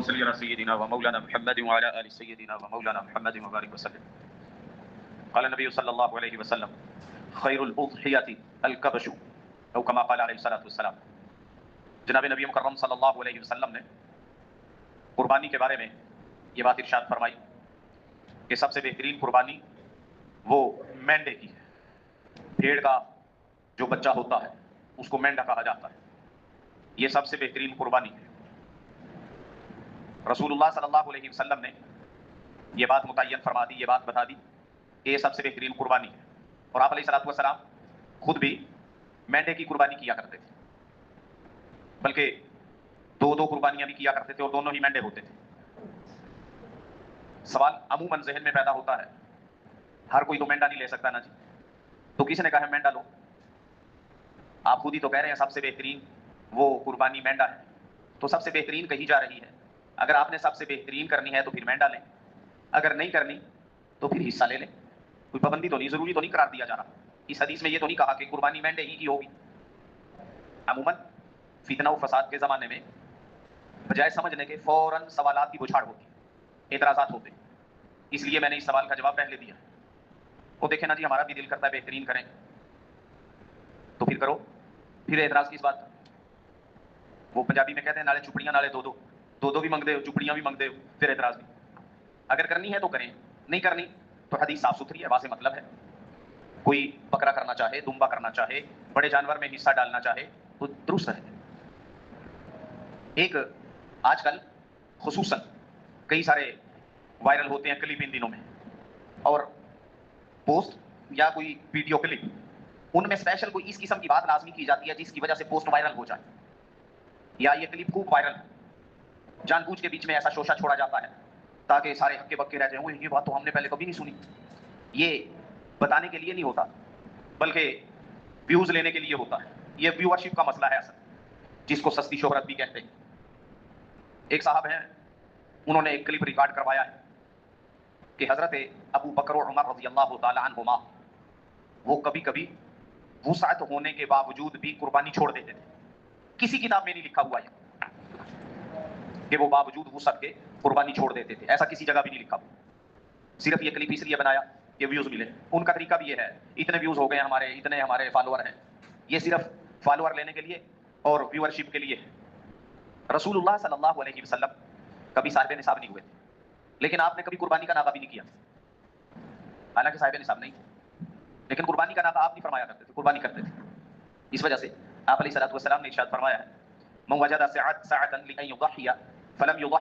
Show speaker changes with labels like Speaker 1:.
Speaker 1: اللهم صل على سيدنا ومولانا محمد وعلى آل سيدنا ومولانا محمد وبارك وسلم. قال النبي صلی اللہ علیہ وسلم خیر الاضحیۃ الکبش او کما قال علیہ الصلوۃ والسلام. جناب نبی مکرم صلی اللہ علیہ وسلم نے قربانی کے بارے میں یہ بات ارشاد فرمائی کہ سب سے بہترین قربانی وہ مینڈے کی ہے. بھیڑ کا جو بچہ ہوتا ہے اس کو مینڈا کہا جاتا ہے. یہ سب سے بہترین قربانی ہے. رسول اللہ صلی اللہ علیہ وسلم نے یہ بات متعین فرما دی, یہ بات بتا دی کہ یہ سب سے بہترین قربانی ہے. اور آپ علیہ الصلوۃ والسلام خود بھی مینڈے کی قربانی کیا کرتے تھے, بلکہ دو قربانیاں بھی کیا کرتے تھے اور دونوں ہی مینڈے ہوتے تھے. سوال عموماً ذہن میں پیدا ہوتا ہے, ہر کوئی تو مینڈا نہیں لے سکتا نا جی, تو کس نے کہا ہے مینڈا لو؟ آپ خود ہی تو کہہ رہے ہیں سب سے بہترین وہ قربانی مینڈا ہے, تو سب سے بہترین کہی جا رہی ہے. اگر آپ نے سب سے بہترین کرنی ہے تو پھر مینڈا لیں, اگر نہیں کرنی تو پھر حصہ لے لیں. کوئی پابندی تو نہیں, ضروری تو نہیں قرار دیا جا رہا. اس حدیث میں یہ تو نہیں کہا کہ قربانی مینڈے ہی کی ہوگی. عموماً فتنہ و فساد کے زمانے میں بجائے سمجھنے کے فوراً سوالات کی بچھاڑ ہوتی, اعتراضات ہوتے. اس لیے میں نے اس سوال کا جواب پہلے دیا. وہ دیکھیں نا جی, ہمارا بھی دل کرتا ہے بہترین کریں تو پھر کرو, پھر اعتراض کس بات. وہ پنجابی میں کہتے ہیں نالے چپڑیاں نالے دو بھی منگتے ہو, چپڑیاں بھی منگتے ہو, پھر اعتراض بھی. اگر کرنی ہے تو کریں, نہیں کرنی تو حدیث صاف ستھری ہے, واضح مطلب ہے. کوئی بکرا کرنا چاہے, دمبا کرنا چاہے, بڑے جانور میں حصہ ڈالنا چاہے تو درست ہے. ایک آج کل خصوصاً کئی سارے وائرل ہوتے ہیں کلپ ان دنوں میں, اور پوسٹ یا کوئی ویڈیو کلپ, ان میں اسپیشل کوئی اس قسم کی بات لازمی کی جاتی ہے جس کی وجہ سے پوسٹ وائرل ہو جائے, یا یہ کلپ خوب وائرل ہے. جان بوجھ کے بیچ میں ایسا شوشہ چھوڑا جاتا ہے تاکہ سارے ہکے بکے رہ جائیں, یہ بات تو ہم نے پہلے کبھی نہیں سنی. یہ بتانے کے لیے نہیں ہوتا, بلکہ ویوز لینے کے لیے ہوتا ہے. یہ ویورشپ کا مسئلہ ہے اصل, جس کو سستی شہرت بھی کہتے ہیں. ایک صاحب ہیں, انہوں نے ایک کلپ ریکارڈ کروایا ہے کہ حضرت ابو بکر و عمر رضی اللہ تعالی عنہما وہ کبھی کبھی وسعت ہونے کے باوجود بھی قربانی چھوڑ دیتے تھے. کسی کتاب میں نہیں لکھا ہوا ہے کہ وہ باوجود وسعت کے قربانی چھوڑ دیتے تھے, ایسا کسی جگہ بھی نہیں لکھا. صرف یہ کلپ اس لیے بنایا کہ ویوز ملے. ان کا طریقہ بھی یہ ہے, اتنے ویوز ہو گئے ہمارے, اتنے ہمارے فالوور ہیں. یہ صرف فالوور لینے کے لیے اور ویورشپ کے لیے ہے. رسول اللہ صلی اللہ علیہ وسلم کبھی صاحب نصاب نہیں ہوئے تھے, لیکن آپ نے کبھی قربانی کا ناغہ بھی نہیں کیا. حالانکہ صاحب نصاب نہیں تھے, لیکن قربانی کا ناغہ آپ نہیں فرمایا کرتے تھے, قربانی کرتے تھے. اس وجہ سے آپ علیہ الصلوۃ والسلام نے ارشاد فرمایا ہے من وجد سعۃ لأن يضحي فلم يضحي